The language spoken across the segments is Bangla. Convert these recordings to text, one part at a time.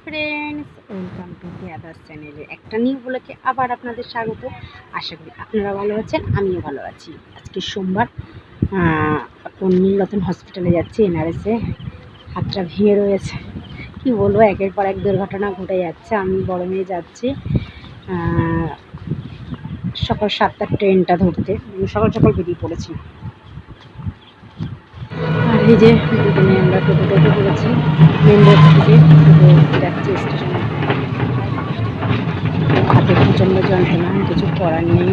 Friends, welcome to the others চ্যানেলে একটা নিউ ব্লগে আবার আপনাদের স্বাগত। আশা করি আপনারা ভালো আছেন, আমিও ভালো আছি। আজকে সোমবার, এখন নীলরতন হসপিটালে যাচ্ছি। এনআরএসে হাতটা ভেঙে রয়েছে। কি বলবো, একের পর এক দুর্ঘটনা ঘটে যাচ্ছে। আমি বড় মেয়ে যাচ্ছি সকাল 7টার ট্রেনটা ধরতে। সকাল সকাল বেরিয়ে পড়েছি। আর এই যে দুদিনে আমরা টোটোতে পড়েছি মেন রোড থেকে। টোটো যাচ্ছি স্টেশনে। হাতে প্রচণ্ড যন্ত্রণা, কিছু করার নেই,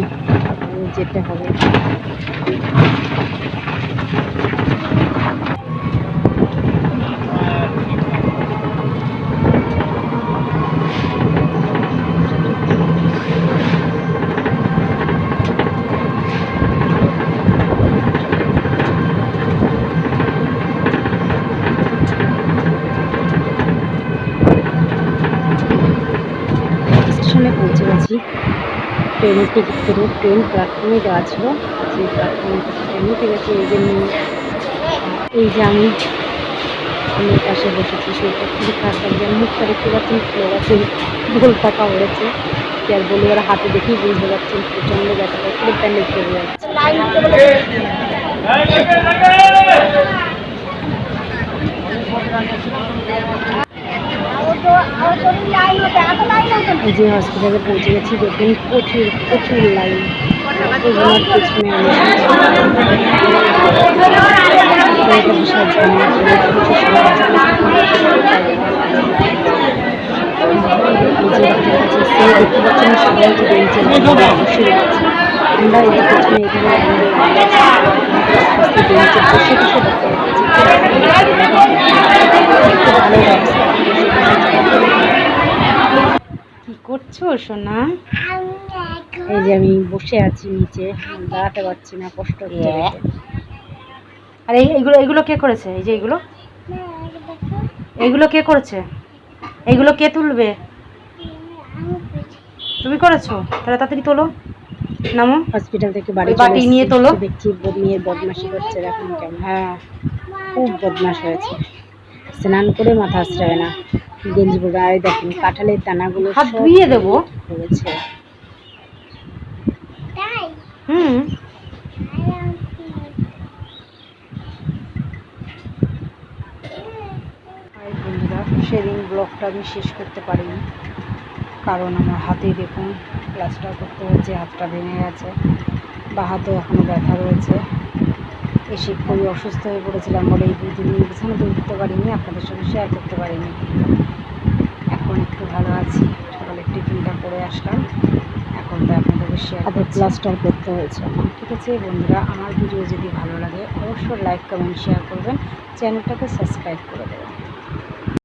যেতে হবে। স্টেশনে পৌঁছে গেছি। ট্রেনের টিকিট কেটে ট্রেন প্ল্যাটফর্মে দেওয়া ছিল, সেই প্ল্যাটফর্মে ট্রেনে উঠে গেছি। এই যে আমি পাশে বসেছি, সেটা খুবই খারাপ লাগছে। মুখটা দেখতে পাচ্ছেন খুলে গেছে, গোল টাকা হয়েছে। কি আর বলি, ওরা হাতে দেখেই বুঝতে পারছেন প্রচণ্ড ব্যথাটা, পুরো ব্যান্ডেজ করে যাচ্ছে। এই যে হসপিটালে পৌঁছে গেছি, দেখুন প্রচুর প্রচুর লাইন। পিছনে দেখতে পাচ্ছেন সবাই বেঞ্চে বসে রয়েছে। আমরা এই পেছনে বেঞ্চে বসে বসে দেখতে পাচ্ছি। ভালো লাগছে। কি করছো সোনা? এই যে আমি বসে আছি নিচে, দাঁড়াতে পারছি না, কষ্ট হচ্ছে। আর এইগুলো কে করেছে? এই যে এইগুলো কে করেছে? এইগুলো কে তুলবে? তুমি করেছো? তাহলে তাড়াতাড়ি তোলো, নামো। হসপিটাল থেকে বাড়ি নিয়ে তোলো। দেখছি মেয়ের বদমাশি করছে, দেখুন কেমন। হ্যাঁ, খুব বদমাশ হয়েছে। স্নান করে মাথা আশ্রয় না, গেঞ্জি পরে। আর দেখুন কাঁঠালের দানাগুলো হাত ধুইয়ে দেবো হয়েছে। বন্ধুরা, সেদিন ব্লগটা আমি শেষ করতে পারিনি, কারণ আমার হাতে দেখুন প্লাস্টার করতে হয়েছে। হাতটা ভেঙে গেছে, বা হাতেও এখনও ব্যথা রয়েছে। এসে খুবই অসুস্থ হয়ে পড়েছিলাম বলে এই 2-3 দিন বিছানাতে উঠতে পারিনি, আপনাদের সঙ্গে শেয়ার করতে পারিনি। এখন একটু ভালো আছি, সকালে টিফিনটা করে আসলাম। এখন তো আপনাদের শেয়ার হাতে প্লাস্টার করতে হয়েছে। ঠিক আছে বন্ধুরা, আমার ভিডিও যদি ভালো লাগে অবশ্যই লাইক কমেন্ট শেয়ার করবেন, চ্যানেলটাকে সাবস্ক্রাইব করে দেবেন।